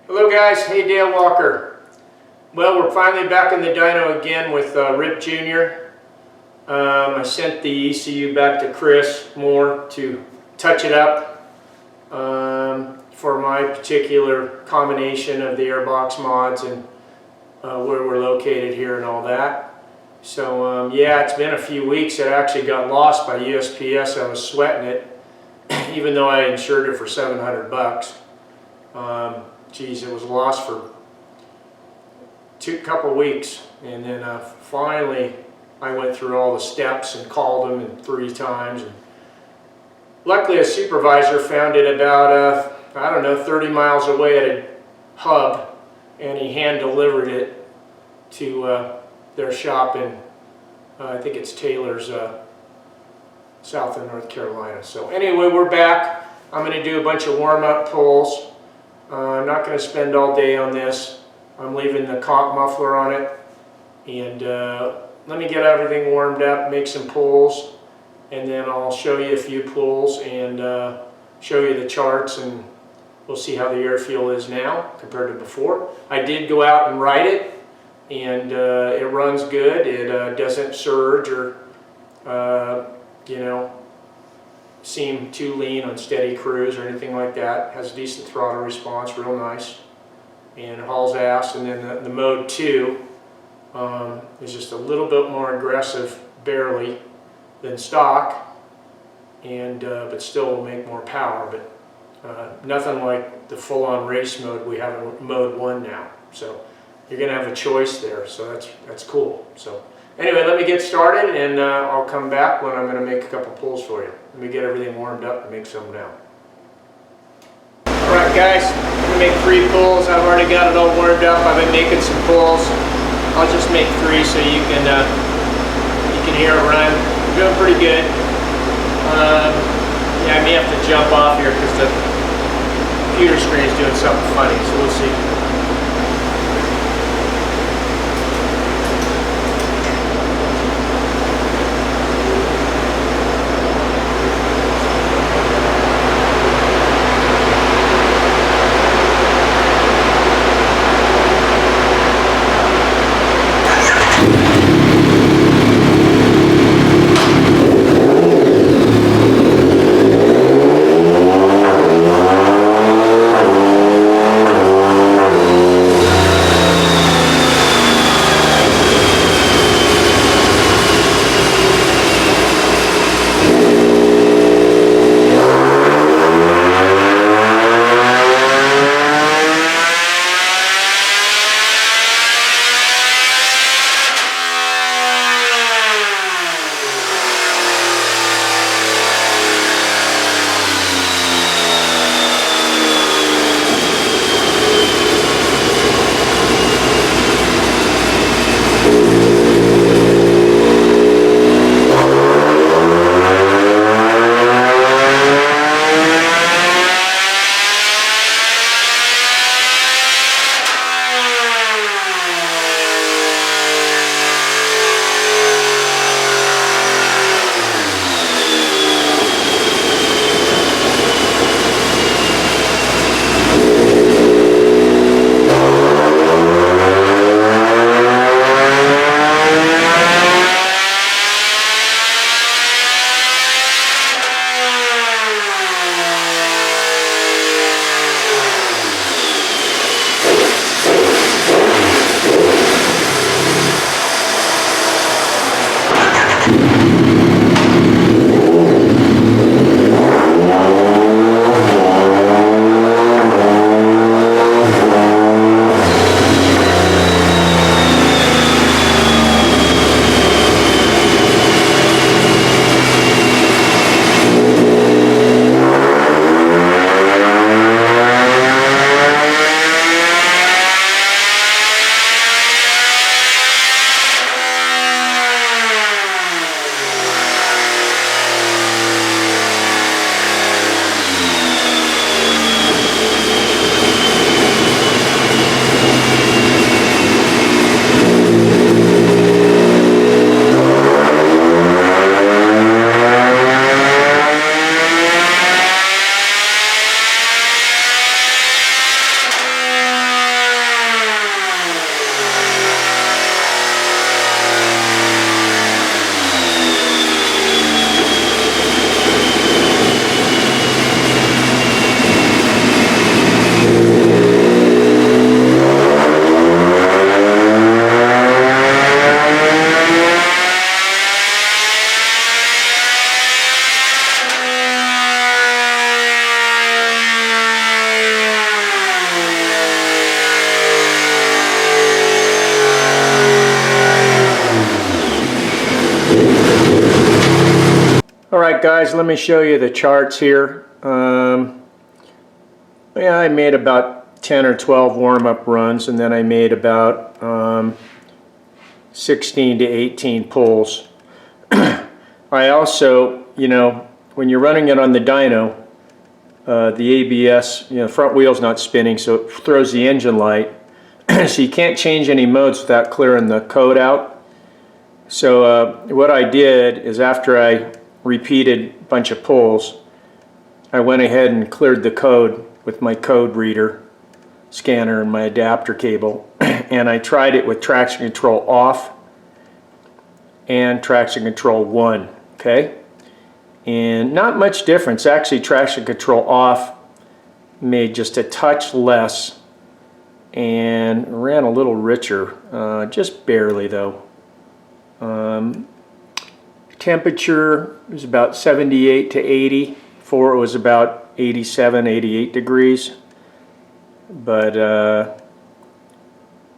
Hello guys, hey Dale Walker. Well, we're finally back in the dyno again with Rip Jr. I sent the ECU back to Chris Moore to touch it up for my particular combination of the airbox mods and where we're located here and all that. So yeah, it's been a few weeks. It actually got lost by USPS. I was sweating it, even though I insured it for $700. Geez, it was lost for a couple weeks, and then finally I went through all the steps and called them and 3 times. And luckily, a supervisor found it about I don't know, 30 miles away at a hub, and he hand delivered it to their shop in I think it's Taylor's, south of North Carolina. So anyway, we're back. I'm going to do a bunch of warm-up pulls. I'm not going to spend all day on this. I'm leaving the comp muffler on it, and let me get everything warmed up, make some pulls, and then I'll show you a few pulls and show you the charts, and we'll see how the airfeel is now compared to before. I did go out and ride it, and it runs good. It doesn't surge or you know, seem too lean on steady cruise or anything like that. Has decent throttle response, real nice, and hauls ass. And then the mode 2 is just a little bit more aggressive, barely, than stock, and but still will make more power. But nothing like the full-on race mode we have in mode 1 now. So you're going to have a choice there. So that's cool. So anyway, let me get started, and I'll come back when I'm going to make a couple pulls for you. Let me get everything warmed up and make some now. Alright guys, I'm going to make 3 pulls. I've already got it all warmed up. I've been making some pulls. I'll just make 3 so you can hear it run. I'm doing pretty good. Yeah, I may have to jump off here because the computer screen is doing something funny, so we'll see. Alright guys, let me show you the charts here. Yeah, I made about 10 or 12 warm-up runs, and then I made about 16 to 18 pulls. I also, you know, when you're running it on the dyno, the ABS, you know, front wheel's not spinning, so it throws the engine light. So you can't change any modes without clearing the code out. So what I did is, after I repeated a bunch of pulls, I went ahead and cleared the code with my code reader scanner and my adapter cable, and I tried it with traction control off and traction control 1, okay? And not much difference. Actually, traction control off made just a touch less and ran a little richer, just barely though. Temperature was about 78 to 80. Before it was about 87, 88 degrees. But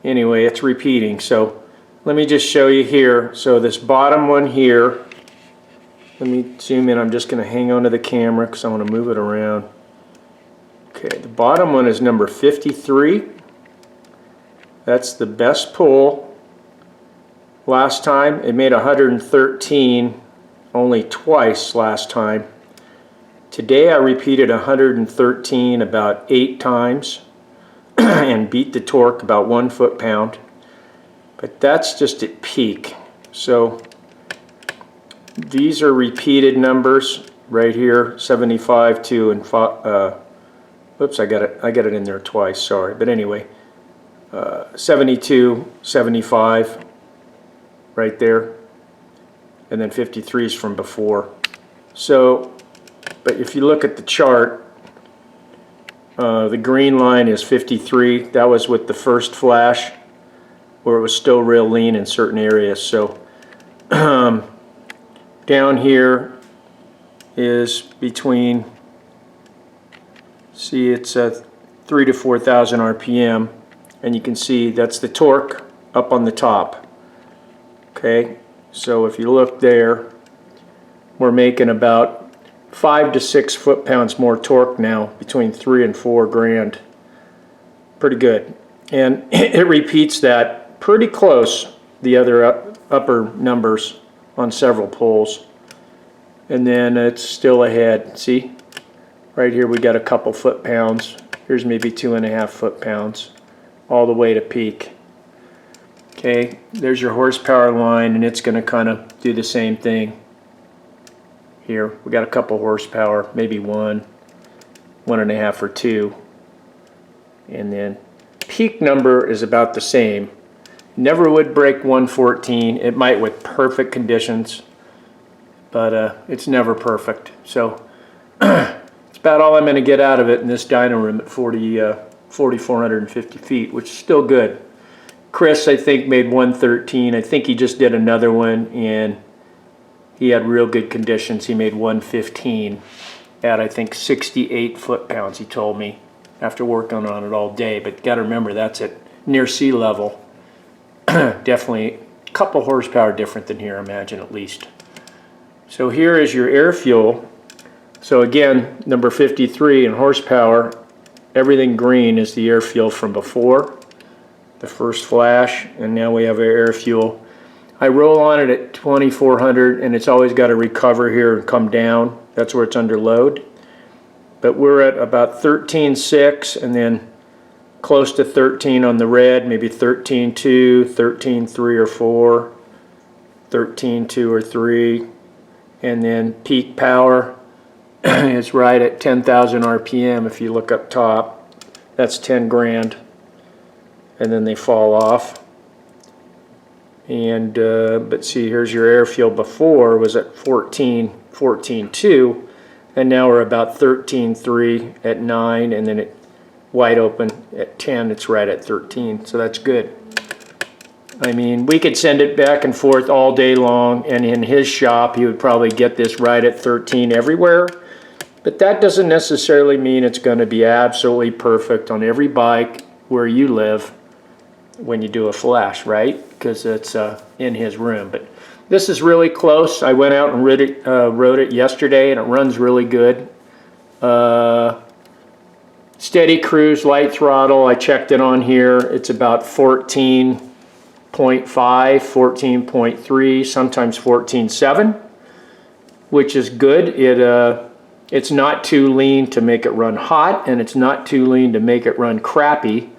anyway, it's repeating. So let me just show you here. So this bottom one here, let me zoom in. I'm just going to hang on to the camera because I want to move it around. Okay, the bottom one is number 53. That's the best pull. Last time it made 113 only twice last time. Today I repeated 113 about 8 times and beat the torque about 1 foot-pound. But that's just at peak. So these are repeated numbers right here, 75, 2, and 5. Whoops, I got it in there twice, sorry. But anyway, 72, 75 right there, and then 53 is from before. So, but if you look at the chart, the green line is 53. That was with the first flash, where it was still real lean in certain areas. So down here is between, see, it's 3 to 4,000 RPM, and you can see that's the torque up on the top. Okay, so if you look there, we're making about 5 to 6 foot-pounds more torque now, between 3 and 4 grand. Pretty good. And it repeats that pretty close, the other upper numbers on several pulls. And then it's still ahead. See? Right here we got a couple foot-pounds. Here's maybe 2.5 foot-pounds, all the way to peak. Okay, there's your horsepower line, and it's going to kind of do the same thing. Here, we got a couple horsepower, maybe 1, 1.5, or 2. And then peak number is about the same. Never would break 114. It might with perfect conditions, but it's never perfect. So it's about all I'm going to get out of it in this dyno room at 4,450 feet, which is still good. Chris, I think, made 113. I think he just did another one, and he had real good conditions. He made 115 at, I think, 68 foot-pounds, he told me, after working on it all day. But got to remember, that's at near sea level. Definitely a couple horsepower different than here, I imagine, at least. So here is your air fuel. So again, number 53 in horsepower, everything green is the air fuel from before, the first flash, and now we have our air fuel. I roll on it at 2400, and it's always got to recover here and come down. That's where it's under load. But we're at about 13.6, and then close to 13 on the red, maybe 13.2, 13.3 or 4, 13.2 or 3, and then peak power is right at 10,000 RPM. If you look up top, that's 10 grand. And then they fall off. And but see, here's your air fuel. Before was at 14.2, and now we're about 13.3 at 9, and then it wide open at 10. It's right at 13, so that's good. I mean, we could send it back and forth all day long, and in his shop he would probably get this right at 13 everywhere. But that doesn't necessarily mean it's going to be absolutely perfect on every bike where you live when you do a flash, right? Because it's in his room. But This is really close. I went out and rode it yesterday, and it runs really good. Steady cruise, light throttle. I checked it on here. It's about 14.5, 14.3, sometimes 14.7, which is good. It's not too lean to make it run hot, and it's not too lean to make it run crappy,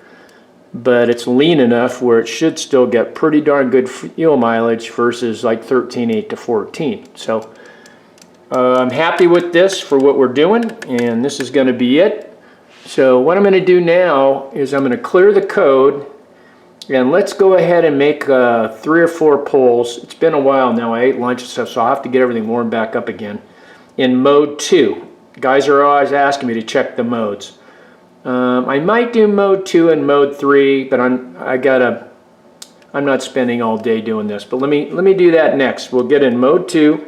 but it's lean enough where it should still get pretty darn good fuel mileage versus like 13.8 to 14. So I'm happy with this for what we're doing, and this is going to be it. So what I'm going to do now is I'm going to clear the code, and let's go ahead and make 3 or 4 pulls. It's been a while now. I ate lunch and stuff, so I'll have to get everything warmed back up again. In mode 2. Guys are always asking me to check the modes. I might do mode 2 and mode 3, but I'm not spending all day doing this. But let me do that next. We'll get in mode 2.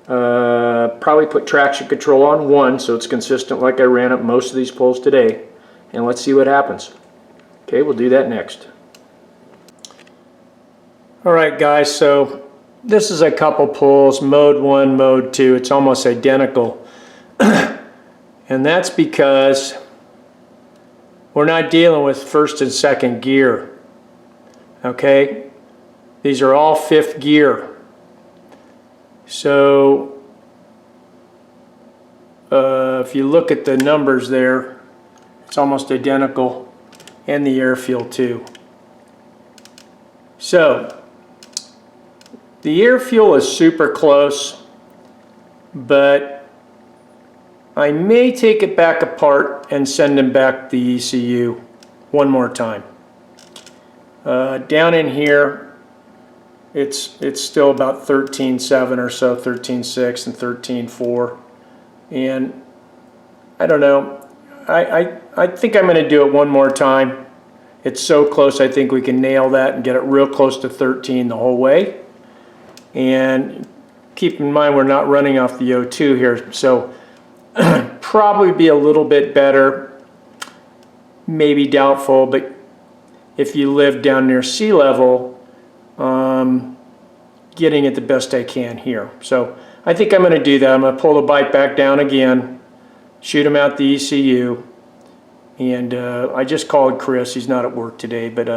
Probably put traction control on 1 so it's consistent like I ran up most of these pulls today. And let's see what happens. Okay, we'll do that next. Alright guys, so this is a couple pulls, mode 1, mode 2. It's almost identical. And that's because we're not dealing with first and second gear. Okay? These are all 5th gear. So if you look at the numbers there, it's almost identical, and the air fuel too. So the air fuel is super close, but I may take it back apart and send them back the ECU one more time. Down in here, it's still about 13.7 or so, 13.6 and 13.4, and I don't know. I think I'm going to do it one more time. It's so close. I think we can nail that and get it real close to 13 the whole way. And keep in mind we're not running off the O2 here, so probably be a little bit better, maybe doubtful, but if you live down near sea level, getting it the best I can here. So I think I'm going to do that. I'm going to pull the bike back down again, shoot him out the ECU, and I just called Chris. He's not at work today, but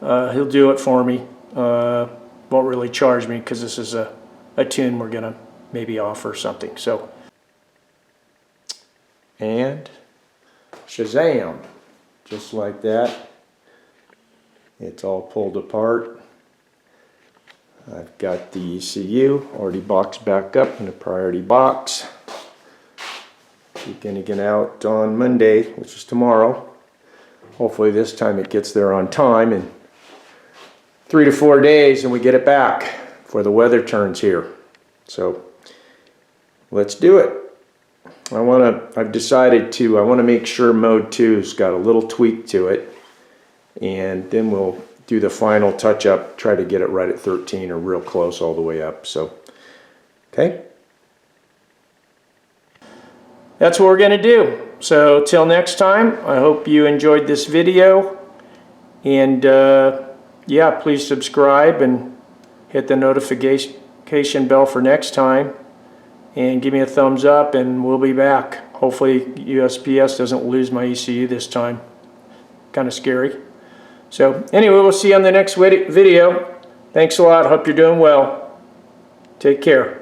he'll do it for me. Won't really charge me because this is a tune we're going to maybe offer something. So, and shazam, just like that. It's all pulled apart. I've got the ECU already boxed back up in the priority box. We're going to get out on Monday, which is tomorrow. Hopefully this time it gets there on time in 3 to 4 days, and we get it back before the weather turns here. So let's do it. I've decided to, I want to make sure mode 2's got a little tweak to it, and then we'll do the final touch up, try to get it right at 13 or real close all the way up. So, okay. That's what we're going to do. So till next time, I hope you enjoyed this video, and yeah, please subscribe and hit the notification bell for next time, and give me a thumbs up, and we'll be back. Hopefully USPS doesn't lose my ECU this time. Kind of scary. So anyway, we'll see you on the next video. Thanks a lot. Hope you're doing well. Take care.